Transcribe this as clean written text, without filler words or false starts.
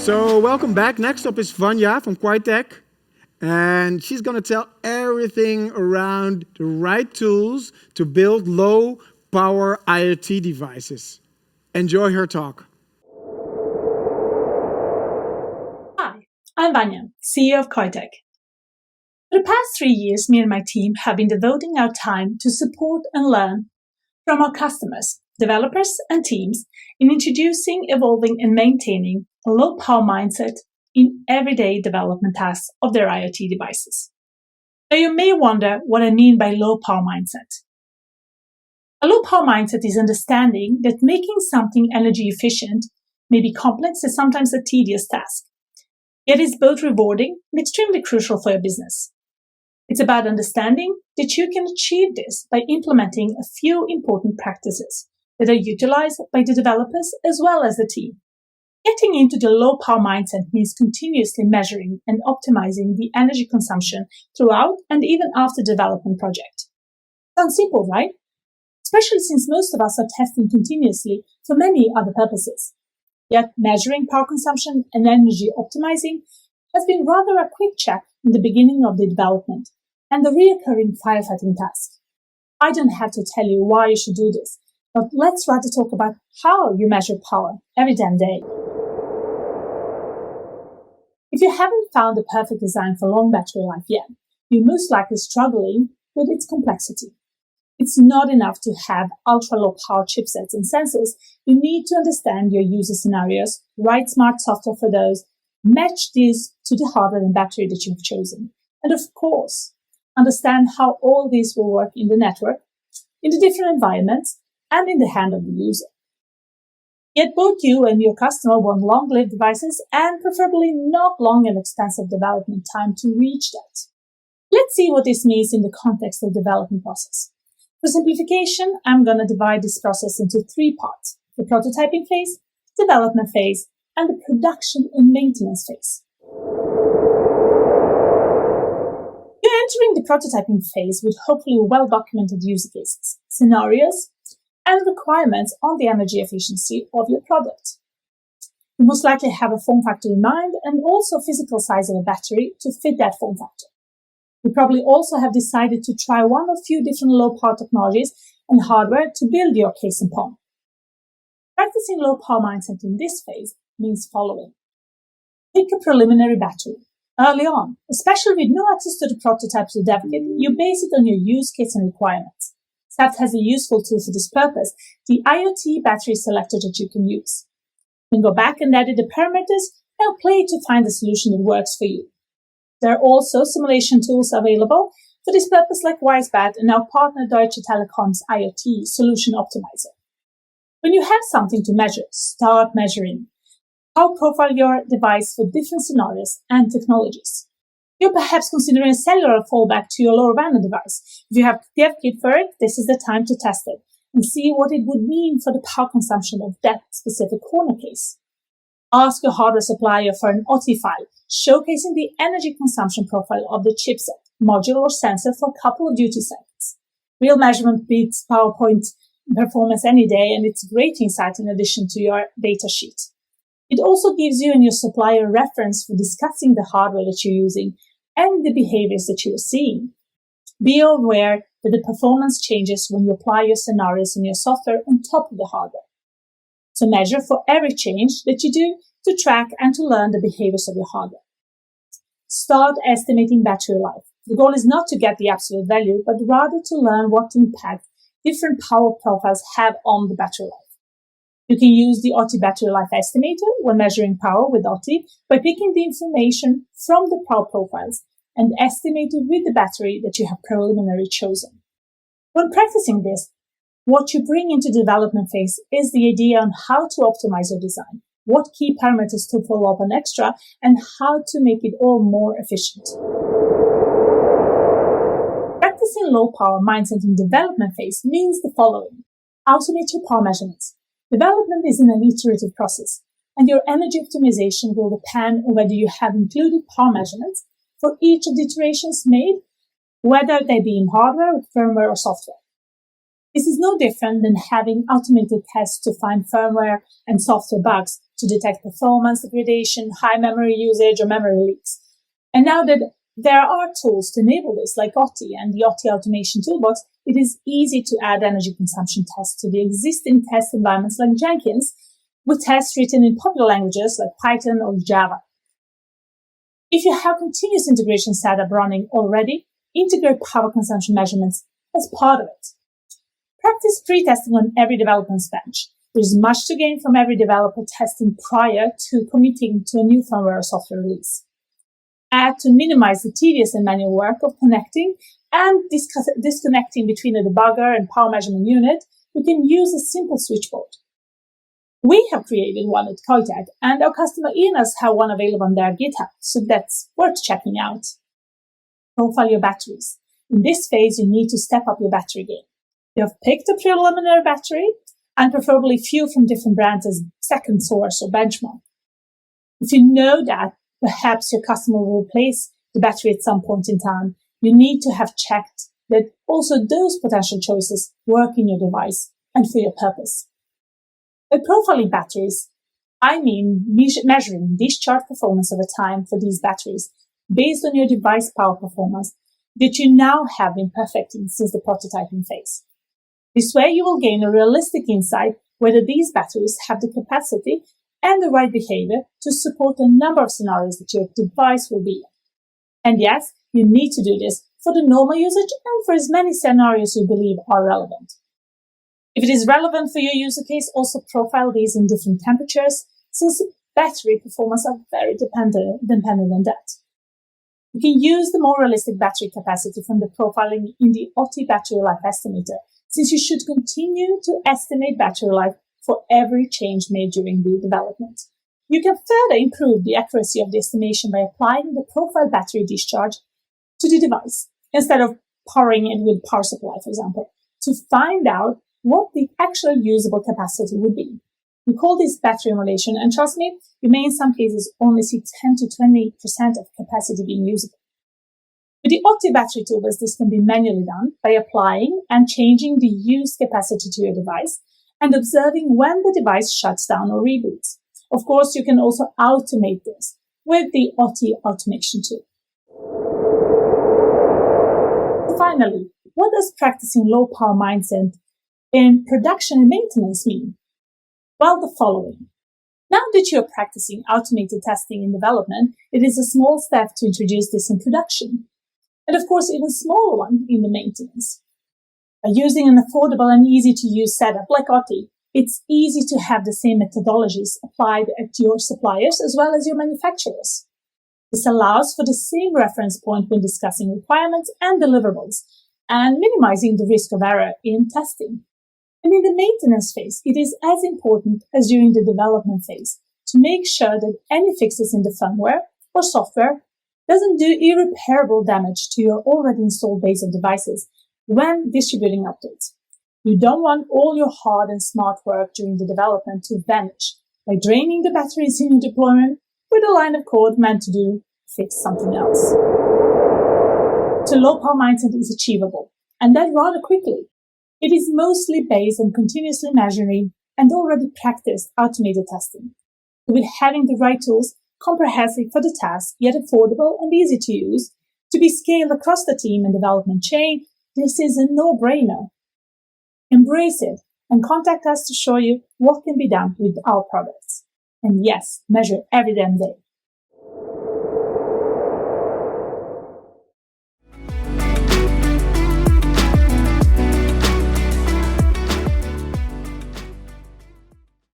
So welcome back. Next up is Vanja from Qoitech. And she's going to tell everything around the right tools to build low power IoT devices. Enjoy her talk. Hi, I'm Vanja, CEO of Qoitech. For the past 3 years, me and my team have been devoting our time to support and learn from our customers, developers and teams in introducing, evolving and maintaining a low power mindset in everyday development tasks of their IoT devices. Now you may wonder what I mean by low power mindset. A low power mindset is understanding that making something energy efficient may be complex and sometimes a tedious task. Yet it's both rewarding and extremely crucial for your business. It's about understanding that you can achieve this by implementing a few important practices that are utilized by the developers as well as the team. Getting into the low power mindset means continuously measuring and optimizing the energy consumption throughout and even after the development project. Sounds simple, right? Especially since most of us are testing continuously for many other purposes. Yet measuring power consumption and energy optimizing has been rather a quick check in the beginning of the development and the recurring firefighting task. I don't have to tell you why you should do this, but let's rather talk about how you measure power every damn day. If you haven't found the perfect design for long battery life yet, you're most likely struggling with its complexity. It's not enough to have ultra-low power chipsets and sensors. You need to understand your user scenarios, write smart software for those, match these to the hardware and battery that you've chosen, and of course, understand how all these will work in the network, in the different environments, and in the hand of the user. Yet both you and your customer want long-lived devices and preferably not long and expensive development time to reach that. Let's see what this means in the context of the development process. For simplification, I'm going to divide this process into 3 parts: the prototyping phase, development phase, and the production and maintenance phase. You're entering the prototyping phase with hopefully well-documented use cases, scenarios, and requirements on the energy efficiency of your product. You most likely have a form factor in mind and also physical size of a battery to fit that form factor. You probably also have decided to try one or few different low power technologies and hardware to build your case upon. Practicing low power mindset in this phase means following. Pick a preliminary battery. Early on, especially with no access to the prototype to dev kit, you base it on your use case and requirements. SAFT has a useful tool for this purpose, the IoT battery selector that you can use. You can go back and edit the parameters and play to find the solution that works for you. There are also simulation tools available for this purpose like WiseBat and our partner Deutsche Telekom's IoT Solution Optimizer. When you have something to measure, start measuring. How profile your device for different scenarios and technologies. You're perhaps considering a cellular fallback to your LoRaWAN device. If you have dev kit for it, this is the time to test it and see what it would mean for the power consumption of that specific corner case. Ask your hardware supplier for an OT file showcasing the energy consumption profile of the chipset, module or sensor for a couple of duty cycles. Real measurement beats PowerPoint performance any day, and it's great insight in addition to your data sheet. It also gives you and your supplier reference for discussing the hardware that you're using and the behaviors that you're seeing. Be aware that the performance changes when you apply your scenarios and your software on top of the hardware. So measure for every change that you do to track and to learn the behaviors of your hardware. Start estimating battery life. The goal is not to get the absolute value, but rather to learn what impact different power profiles have on the battery life. You can use the OT battery life estimator when measuring power with OT by picking the information from the power profiles and estimate it with the battery that you have preliminarily chosen. When practicing this, what you bring into the development phase is the idea on how to optimize your design, what key parameters to follow up on extra, and how to make it all more efficient. Practicing low power mindset in development phase means the following. Automate your power measurements. Development is an iterative process, and your energy optimization will depend on whether you have included power measurements for each of the iterations made, whether they be in hardware, firmware, or software. This is no different than having automated tests to find firmware and software bugs to detect performance degradation, high memory usage, or memory leaks. And now that there are tools to enable this, like OTI and the OTI Automation Toolbox, it is easy to add energy consumption tests to the existing test environments like Jenkins, with tests written in popular languages like Python or Java. If you have continuous integration setup running already, integrate power consumption measurements as part of it. Practice pre-testing on every development's bench. There's much to gain from every developer testing prior to committing to a new firmware or software release. Add to minimize the tedious and manual work of connecting and disconnecting between a debugger and power measurement unit, we can use a simple switchboard. We have created one at Qoitech, and our customer Inas have one available on their GitHub, so that's worth checking out. Profile your batteries. In this phase, you need to step up your battery game. You have picked a preliminary battery, and preferably few from different brands as second source or benchmark. If you know that perhaps your customer will replace the battery at some point in time, you need to have checked that also those potential choices work in your device and for your purpose. By profiling batteries, I mean measuring discharge performance over time for these batteries based on your device power performance that you now have been perfecting since the prototyping phase. This way you will gain a realistic insight whether these batteries have the capacity and the right behavior to support a number of scenarios that your device will be in. And yes, you need to do this for the normal usage and for as many scenarios you believe are relevant. If it is relevant for your user case, also profile these in different temperatures, since battery performance are very dependent on that. You can use the more realistic battery capacity from the profiling in the OTI battery life estimator, since you should continue to estimate battery life for every change made during the development. You can further improve the accuracy of the estimation by applying the profile battery discharge to the device, instead of powering it with power supply, for example, to find out what the actual usable capacity would be. We call this battery emulation, and trust me, you may in some cases only see 10 to 20% of capacity being usable. With the OTI battery toolbox, this can be manually done by applying and changing the used capacity to your device and observing when the device shuts down or reboots. Of course, you can also automate this with the OTI automation tool. Finally, what does practicing low power mindset in production and maintenance mean? Well, the following. Now that you're practicing automated testing in development, it is a small step to introduce this in production. And of course, even smaller one in the maintenance. By using an affordable and easy to use setup like OTI, it's easy to have the same methodologies applied at your suppliers as well as your manufacturers. This allows for the same reference point when discussing requirements and deliverables, and minimizing the risk of error in testing. And in the maintenance phase, it is as important as during the development phase to make sure that any fixes in the firmware or software doesn't do irreparable damage to your already installed base of devices when distributing updates. You don't want all your hard and smart work during the development to vanish by draining the batteries in your deployment with a line of code meant to fix something else. So low power mindset is achievable, and that rather quickly. It is mostly based on continuously measuring and already practiced automated testing. With having the right tools, comprehensive for the task, yet affordable and easy to use, to be scaled across the team and development chain, this is a no-brainer. Embrace it and contact us to show you what can be done with our products. And yes, measure every damn day.